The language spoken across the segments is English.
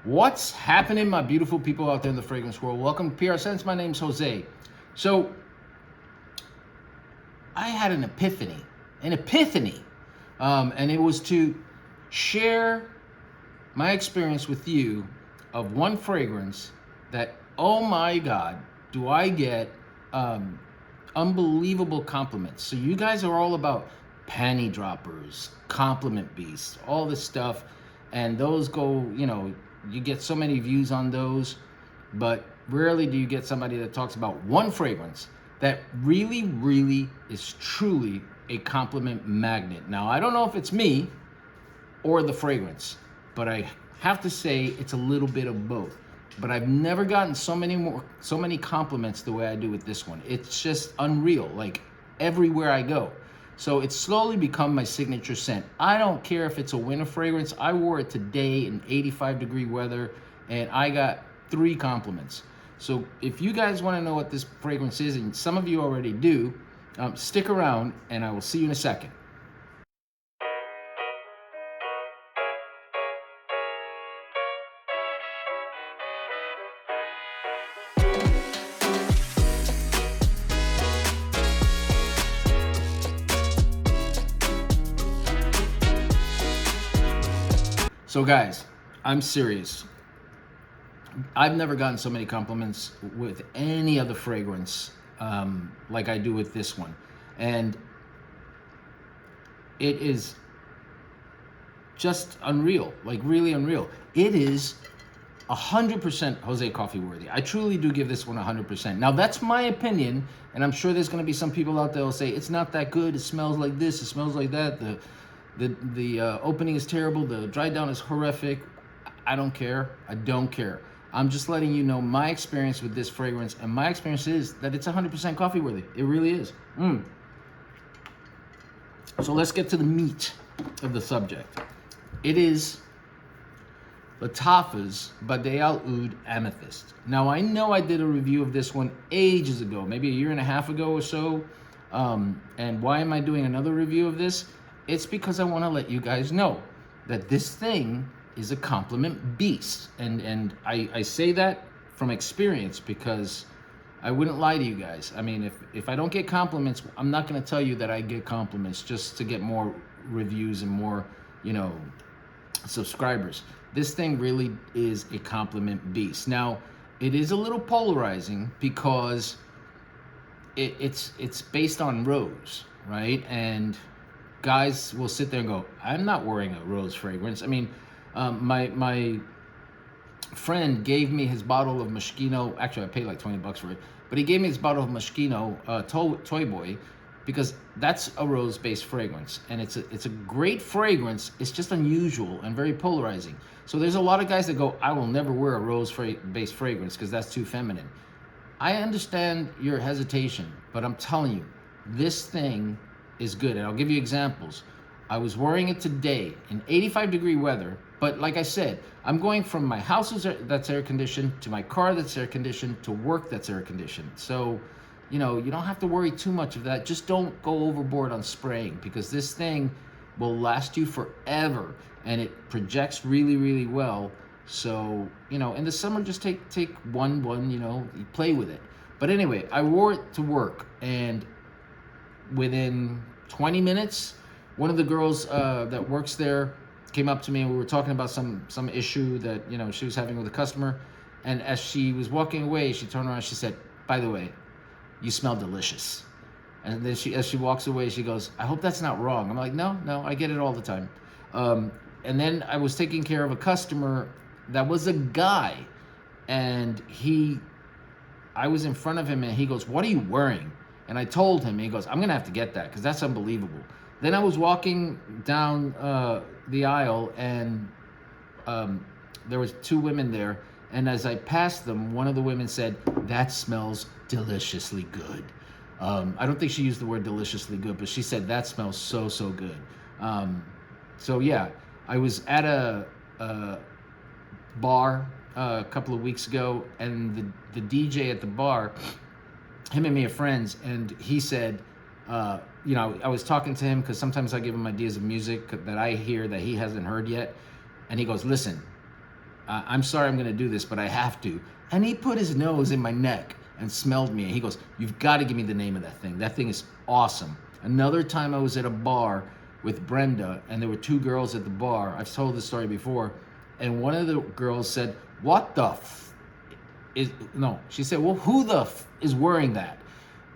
What's happening, my beautiful people out there in the fragrance world? Welcome to PR Sense. My name's Jose. So I had an epiphany, and it was to share my experience with you of one fragrance that, oh my God, do I get unbelievable compliments. So you guys are all about panty droppers, compliment beasts, all this stuff, and those go, you get so many views on those, but rarely do you get somebody that talks about one fragrance that really, really is truly a compliment magnet. Now, I don't know if it's me or the fragrance, but I have to say it's a little bit of both. But I've never gotten so many compliments the way I do with this one. It's just unreal, like everywhere I go. So it's slowly become my signature scent. I don't care if it's a winter fragrance. I wore it today in 85-degree weather, and I got 3 compliments. So if you guys want to know what this fragrance is, and some of you already do, stick around, and I will see you in a second. So guys, I'm serious. I've never gotten so many compliments with any other fragrance like I do with this one. And it is just unreal, like really unreal. It is 100% Jose Coffee worthy. I truly do give this one 100%. Now that's my opinion, and I'm sure there's gonna be some people out there who will say, it's not that good, it smells like this, it smells like that, the opening is terrible, the dry down is horrific. I don't care. I don't care. I'm just letting you know my experience with this fragrance, and my experience is that it's 100% coffee worthy. It really is. So let's get to the meat of the subject. It is Lattafa's Badee Oud Amethyst. Now I know I did a review of this one ages ago, maybe a year and a half ago or so. And why am I doing another review of this? It's because I want to let you guys know that this thing is a compliment beast. And I say that from experience because I wouldn't lie to you guys. I mean, if I don't get compliments, I'm not going to tell you that I get compliments just to get more reviews and more, subscribers. This thing really is a compliment beast. Now, it is a little polarizing because it's based on rose, right? And guys will sit there and go, I'm not wearing a rose fragrance. I mean, my friend gave me his bottle of Moschino. Actually, I paid like 20 bucks for it, but he gave me his bottle of Moschino Toy Boy because that's a rose-based fragrance, and it's a great fragrance. It's just unusual and very polarizing. So there's a lot of guys that go, I will never wear a rose-based fragrance because that's too feminine. I understand your hesitation, but I'm telling you, this thing is good, and I'll give you examples. I was wearing it today in 85-degree weather, but like I said, I'm going from my house that's air conditioned to my car that's air conditioned to work that's air conditioned. So, you don't have to worry too much of that. Just don't go overboard on spraying because this thing will last you forever, and it projects really, really well. So, in the summer, just take one, you play with it. But anyway, I wore it to work, and within 20 minutes, one of the girls that works there came up to me, and we were talking about some issue that she was having with a customer. And as she was walking away, she turned around and she said, by the way, you smell delicious. And then as she walks away, she goes, I hope that's not wrong. I'm like, no, I get it all the time. And then I was taking care of a customer that was a guy, and I was in front of him, and he goes, what are you wearing? And I told him, and he goes, I'm gonna have to get that because that's unbelievable. Then I was walking down the aisle, and there was 2 women there, and as I passed them, one of the women said, that smells deliciously good. I don't think she used the word deliciously good, but she said that smells so good. So yeah, I was at a bar a couple of weeks ago, and the DJ at the bar, him and me are friends, and he said, I was talking to him because sometimes I give him ideas of music that I hear that he hasn't heard yet, and he goes, listen, I'm sorry I'm going to do this, but I have to. And he put his nose in my neck and smelled me. He goes, you've got to give me the name of that thing. That thing is awesome. Another time I was at a bar with Brenda, and there were two girls at the bar. I've told this story before. And one of the girls said, what the is, no, she said, well, who the is wearing that?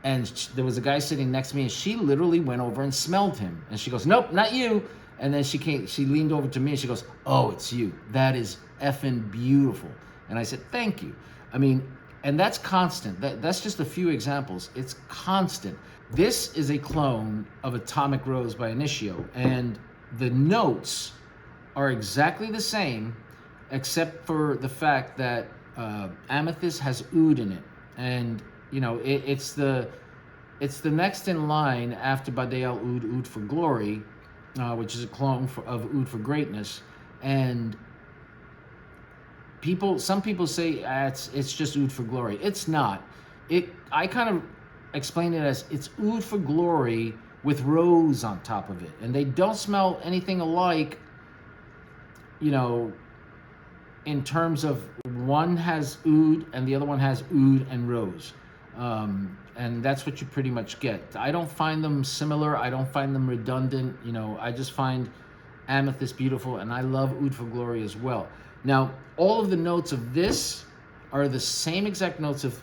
And there was a guy sitting next to me, and she literally went over and smelled him. And she goes, nope, not you. And then she leaned over to me and she goes, oh, it's you. That is effing beautiful. And I said, thank you. I mean, and that's constant. That's just a few examples. It's constant. This is a clone of Atomic Rose by Initio, and the notes are exactly the same, except for the fact that Amethyst has oud in it. And, you know, it's the next in line after Badee Oud for Glory, which is a clone of Oud for Greatness. And some people say it's just Oud for Glory. It's not. I kind of explain it as it's Oud for Glory with rose on top of it. And they don't smell anything alike, you know, in terms of one has oud and the other one has oud and rose. And that's what you pretty much get. I don't find them similar. I don't find them redundant. You know, I just find Amethyst beautiful, and I love Oud for Glory as well. Now, all of the notes of this are the same exact notes of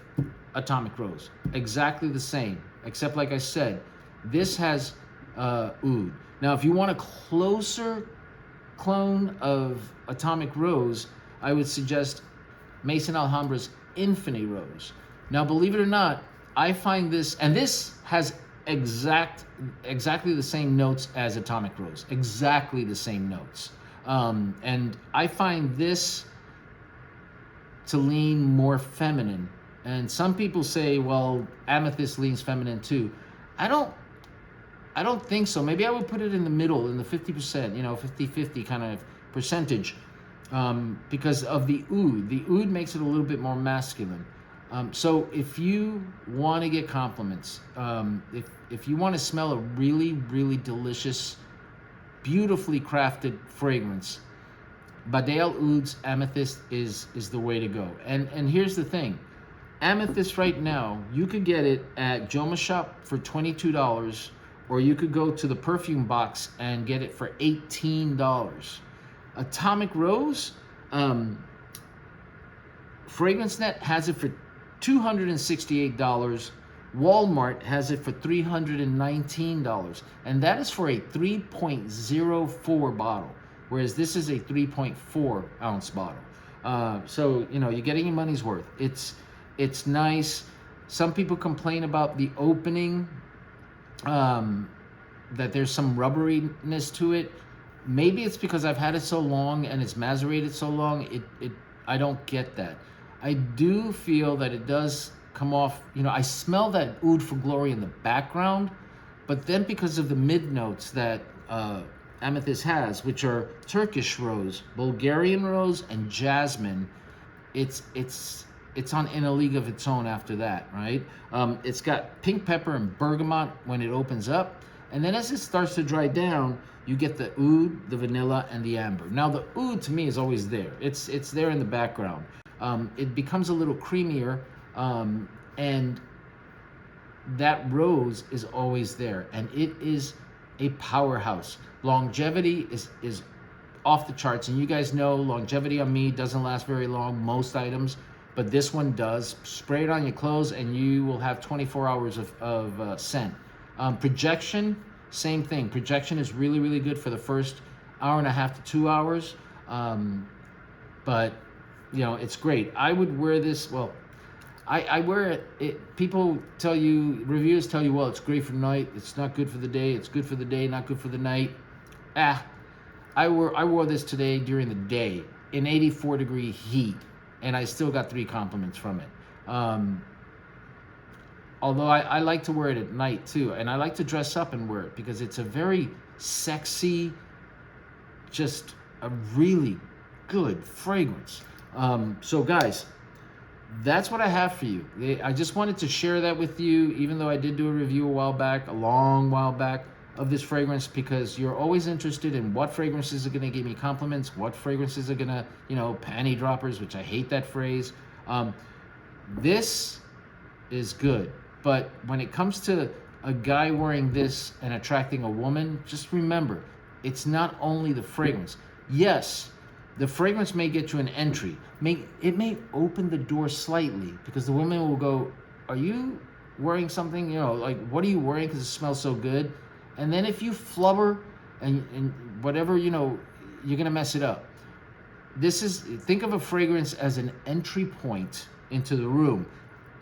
Atomic Rose. Exactly the same, except like I said, this has oud. Now, if you want a closer clone of Atomic Rose, I would suggest Maison Alhambra's Infinity Rose. Now, believe it or not, I find this, and this has exactly the same notes as Atomic Rose, exactly the same notes. And I find this to lean more feminine. And some people say, well, Amethyst leans feminine too. I don't think so. Maybe I would put it in the middle, in the 50%, you know, 50-50 kind of percentage, because of the oud. The oud makes it a little bit more masculine. So if you want to get compliments, if you want to smell a really, really delicious, beautifully crafted fragrance, Badee Oud's Amethyst is the way to go. And here's the thing. Amethyst right now, you could get it at Jomashop for $22, or you could go to the perfume box and get it for $18. Atomic Rose, FragranceNet has it for $268. Walmart has it for $319, and that is for a 3.04 bottle, whereas this is a 3.4 ounce bottle. So, you know, you're getting your money's worth. It's nice. Some people complain about the opening, that there's some rubberiness to it. Maybe it's because I've had it so long and it's macerated so long, I don't get that. I do feel that it does come off, you know, I smell that Oud for Glory in the background, but then because of the mid notes that Amethyst has, which are Turkish rose, Bulgarian rose, and jasmine, it's in a league of its own after that, right? It's got pink pepper and bergamot when it opens up, and then as it starts to dry down, you get the oud, the vanilla, and the amber. Now the oud to me is always there. It's there in the background. It becomes a little creamier, and that rose is always there, and it is a powerhouse. Longevity is off the charts, and you guys know longevity on me doesn't last very long, most items, but this one does. Spray it on your clothes and you will have 24 hours of scent. Projection, same thing. Projection is really, really good for the first hour and a half to 2 hours, but you know, it's great. I would wear this, well, I wear it. People tell you, reviewers tell you, well, it's great for the night, it's not good for the day, it's good for the day, not good for the night. I wore this today during the day in 84-degree heat, and I still got 3 compliments from it. Although I like to wear it at night too, and I like to dress up and wear it because it's a very sexy, just a really good fragrance. So guys, that's what I have for you. I just wanted to share that with you, even though I did do a review a long while back. of this fragrance because you're always interested in what fragrances are going to give me compliments, what fragrances are going to, you know, panty droppers, which I hate that phrase. This is good. But when it comes to a guy wearing this and attracting a woman, just remember, it's not only the fragrance. Yes, the fragrance may get you an entry. It may open the door slightly because the woman will go, are you wearing something, you know, like, what are you wearing because it smells so good? And then if you flubber and whatever, you know, you're going to mess it up. Think of a fragrance as an entry point into the room.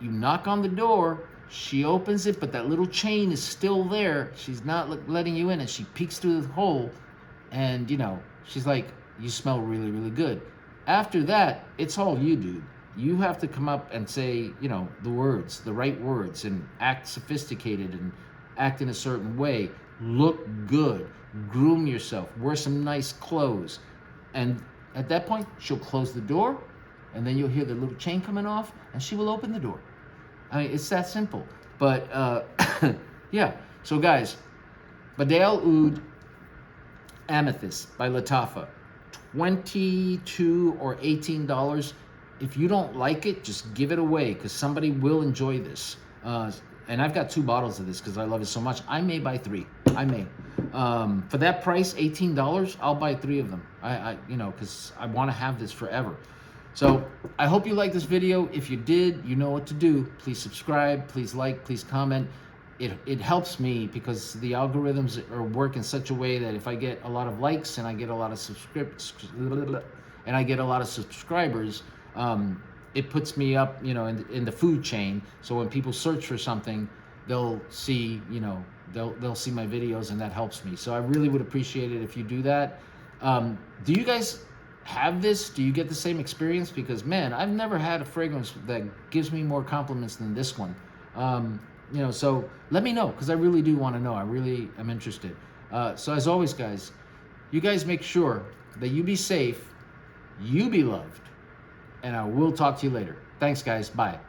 You knock on the door, she opens it, but that little chain is still there. She's not letting you in, and she peeks through the hole, and, you know, she's like, you smell really, really good. After that, it's all you, dude. You have to come up and say, you know, the right words, and act sophisticated and act in a certain way. Look good. Groom yourself. Wear some nice clothes. And at that point, she'll close the door, and then you'll hear the little chain coming off, and she will open the door. I mean, it's that simple. But, yeah. So, guys, Badee Oud Amethyst by Lattafa. $22 or $18. If you don't like it, just give it away because somebody will enjoy this. And I've got 2 bottles of this because I love it so much. I may buy 3. I may. For that price, $18, I'll buy 3 of them. You know, because I want to have this forever. So I hope you liked this video. If you did, you know what to do. Please subscribe, please like, please comment. It helps me because the algorithms work in such a way that if I get a lot of likes and I get a lot of subscribers, it puts me up, you know, in the food chain. So when people search for something, they'll see, you know, they'll see my videos, and that helps me. So I really would appreciate it if you do that. Do you guys have this? Do you get the same experience? Because, man, I've never had a fragrance that gives me more compliments than this one. You know, so let me know because I really do want to know. I really am interested. So as always, guys, you guys make sure that you be safe, you be loved, and I will talk to you later. Thanks, guys. Bye.